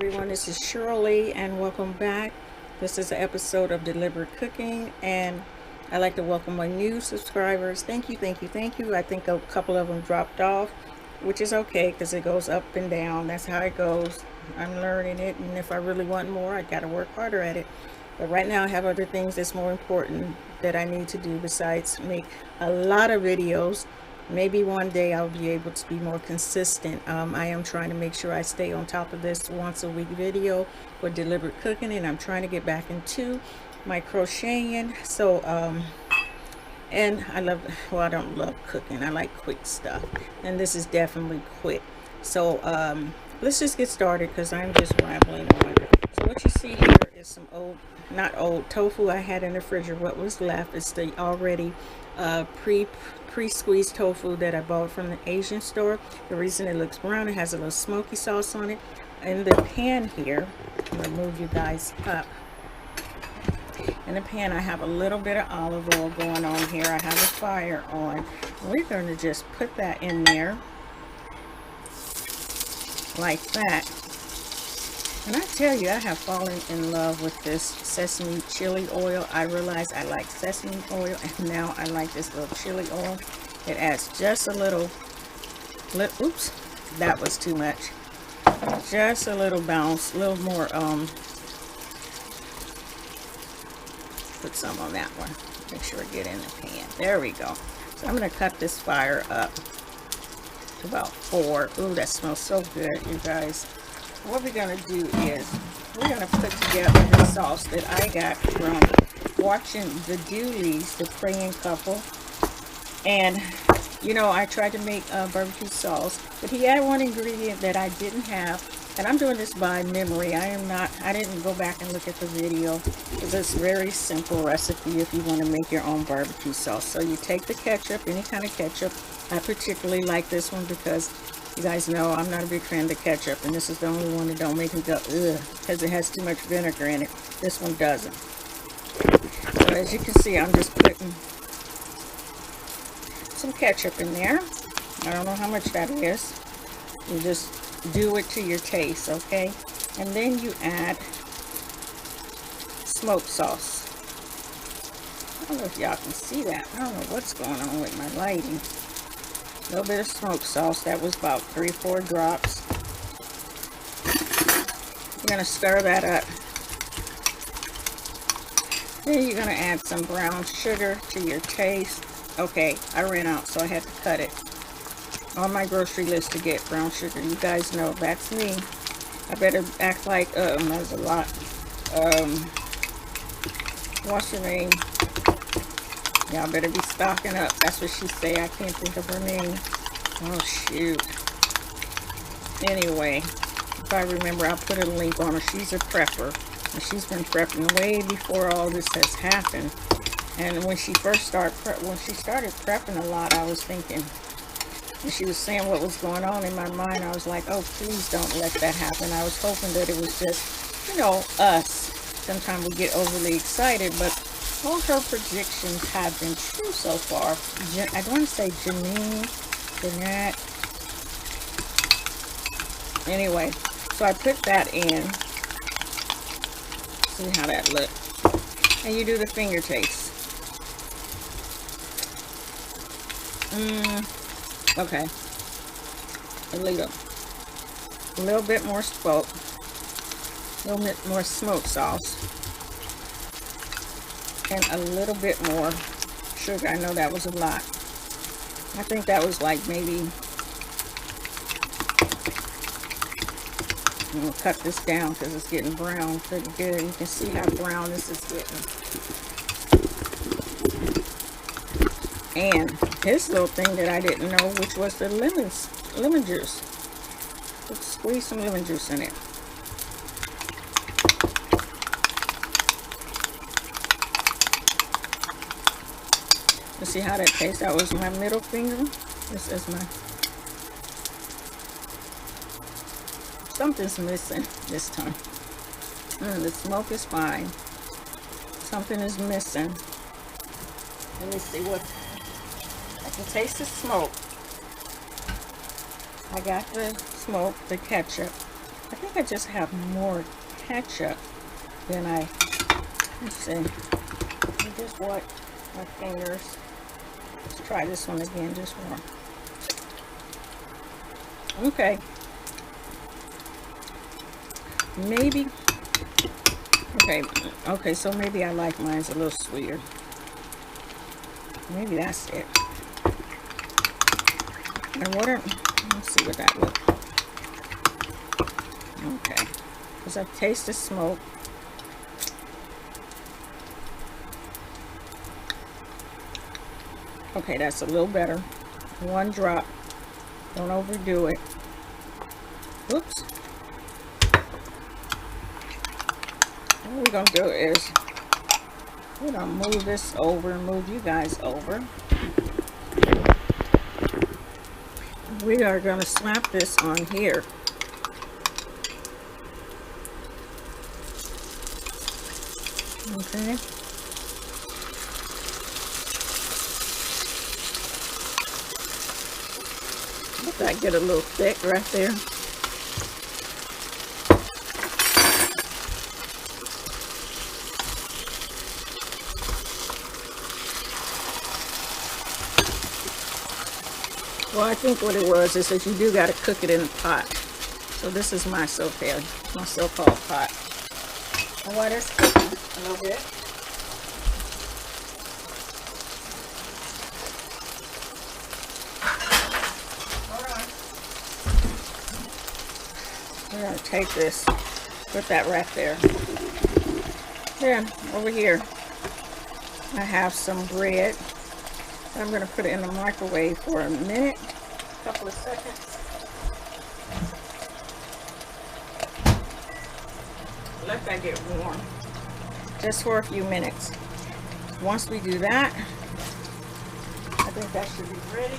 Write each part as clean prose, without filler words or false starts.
everyone, this is Shirley and welcome back. This is an episode of Deliberate Cooking, and I'd like to welcome my new subscribers. Thank you. I think a couple of them dropped off, which is okay because it goes up and down. That's how it goes. I'm learning it, and if I really want more, I got to work harder at it. But right now I have other things that's more important that I need to do besides make a lot of videos. Maybe one day I'll be able to be more consistent. I am trying to make sure I stay on top of this once a week video for deliberate cooking, and I'm trying to get back into my crocheting. So and I don't love cooking. I like quick stuff, and this is definitely quick. So let's just get started because I'm just rambling on. So what you see here is some not old tofu I had in the refrigerator. What was left is the already pre-squeezed tofu that I bought from the Asian store. The reason it looks brown, it has a little smoky sauce on it. In the pan here, I'm gonna move you guys up. In the pan I have a little bit of olive oil going on here. I have the fire on. We're going to just put that in there like that. And I tell you, I have fallen in love with this sesame chili oil. I realized I like sesame oil, and now I like this little chili oil. It adds just a little, oops, that was too much. Just a little bounce, a little more, put some on that one. Make sure I get in the pan. There we go. So I'm going to cut this fire up to about 4. Ooh, that smells so good, you guys. What we're going to do is we're going to put together the sauce that I got from watching the Dooleys, the praying couple. And you know, I tried to make barbecue sauce, but he had one ingredient that I didn't have, and I'm doing this by memory. I didn't go back and look at the video because it's a very simple recipe if you want to make your own barbecue sauce. So you take the ketchup, any kind of ketchup. I particularly like this one because you guys know I'm not a big fan of the ketchup, and this is the only one that don't make me go ugh, because it has too much vinegar in it. This one doesn't. So as you can see, I'm just putting some ketchup in there. I don't know how much that is. You just do it to your taste, okay? And then you add smoked sauce. I don't know if y'all can see that. I don't know what's going on with my lighting. A little bit of smoked sauce. That was about 3-4 drops. You're going to stir that up. Then you're going to add some brown sugar to your taste. Okay, I ran out, so I had to cut it on my grocery list to get brown sugar. You guys know that's me. I better act like there's a lot. What's her name? Y'all better be stocking up. That's what she say. I can't think of her name. Oh shoot. Anyway, if I remember, I'll put a link on her. She's a prepper, and she's been prepping way before all this has happened. And when she first started prepping a lot, I was thinking, and she was saying what was going on in my mind, I was like, oh, please don't let that happen. I was hoping that it was just, you know, us. Sometimes we get overly excited, but all her predictions have been true so far. I don't want to say Jeanette. Anyway, so I put that in. See how that looks. And you do the finger taste. Okay. A little bit more smoked sauce, and a little bit more sugar. I know that was a lot. I think that was like maybe, I'm gonna cut this down because it's getting brown pretty good. You can see how brown this is getting. And this little thing that I didn't know, which was the lemon juice. Let's squeeze some lemon juice in it. Let's see how that tastes. That was my middle finger. This is my... Something's missing this time. The smoke is fine. Something is missing. Let me see what... I can taste the smoke. I got the smoke, the ketchup. I think I just have more ketchup than let's see. I just what my fingers. Let's try this one again, just more. Okay. Maybe. Okay, so maybe I like mine's a little sweeter. Maybe that's it. And let's see what that looks like. Okay, because I've tasted smoke. Okay, that's a little better. One drop. Don't overdo it. Whoops. What we're going to do is we're going to move this over and move you guys over. We are going to slap this on here. Okay. Let that get a little thick right there. Well, I think what it was is that you do got to cook it in a pot. So this is my so-called pot. And while it's cooking a little bit, we're going to take this, put that right there. Then over here, I have some bread. I'm going to put it in the microwave for a minute, a couple of seconds. Let that get warm, just for a few minutes. Once we do that, I think that should be ready.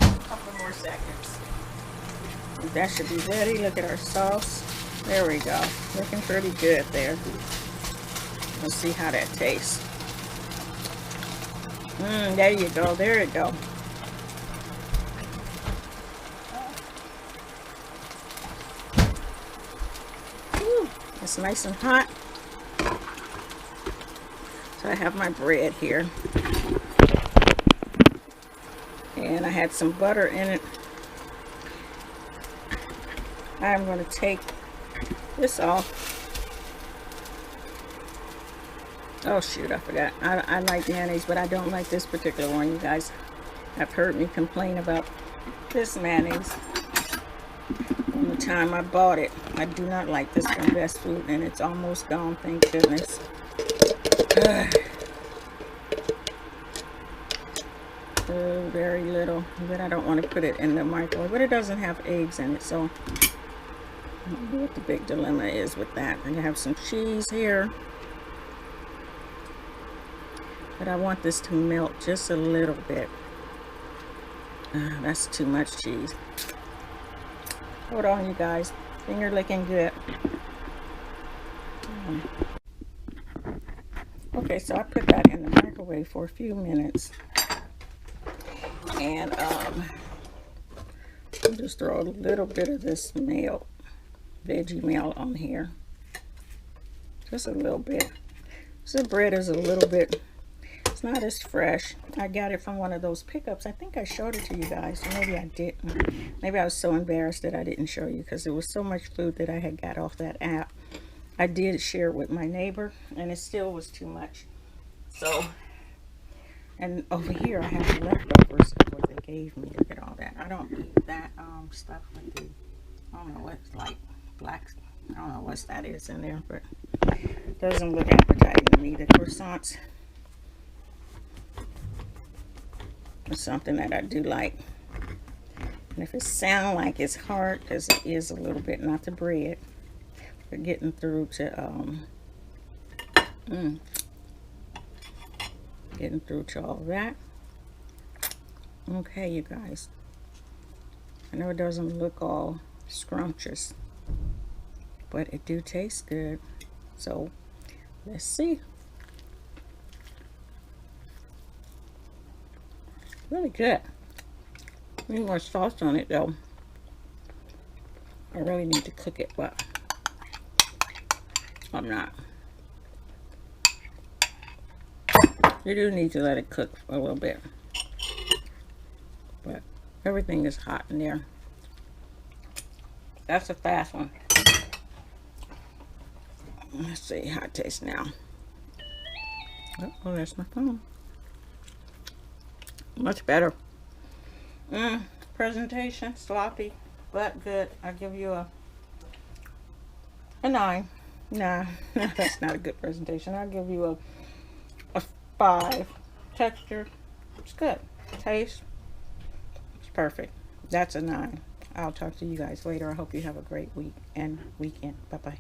A couple more seconds. That should be ready. Look at our sauce. There we go. Looking pretty good there. Let's see how that tastes. There you go. There you go. Woo, it's nice and hot. So I have my bread here. And I had some butter in it. I'm going to take this off. Oh shoot, I forgot. I like mayonnaise, but I don't like this particular one. You guys have heard me complain about this mayonnaise from the time I bought it. I do not like this from Best Food, and it's almost gone, thank goodness. Oh, very little, but I don't want to put it in the microwave. But it doesn't have eggs in it, so I don't know what the big dilemma is with that. And you have some cheese here. But I want this to melt just a little bit. That's too much cheese. Hold on, you guys. Finger licking good. Okay, so I put that in the microwave for a few minutes. And I'll just throw a little bit of this veggie melt on here. Just a little bit. So the bread is a little bit, it's not as fresh. I got it from one of those pickups. I think I showed it to you guys. Maybe I didn't. Maybe I was so embarrassed that I didn't show you because there was so much food that I had got off that app. I did share it with my neighbor and it still was too much. So, and over here I have leftovers of what they gave me. Look at all that. I don't eat that stuff with the, I don't know what's like black, I don't know what that is in there, but it doesn't look appetizing to me. The croissants is something that I do like. And if it sounds like it's hard, because it is a little bit, not the bread, but getting through to getting through to all that. Okay, you guys, I know it doesn't look all scrumptious, but it do taste good. So let's see. Really good. Need more sauce on it though. I really need to cook it, but I'm not. You do need to let it cook for a little bit. But everything is hot in there. That's a fast one. Let's see how it tastes now. Oh, there's my phone. Much better. Presentation, sloppy, but good. I'll give you a 9. Nah, that's not a good presentation. I'll give you a 5. Texture, it's good. Taste, it's perfect. That's a 9. I'll talk to you guys later. I hope you have a great week and weekend. Bye-bye.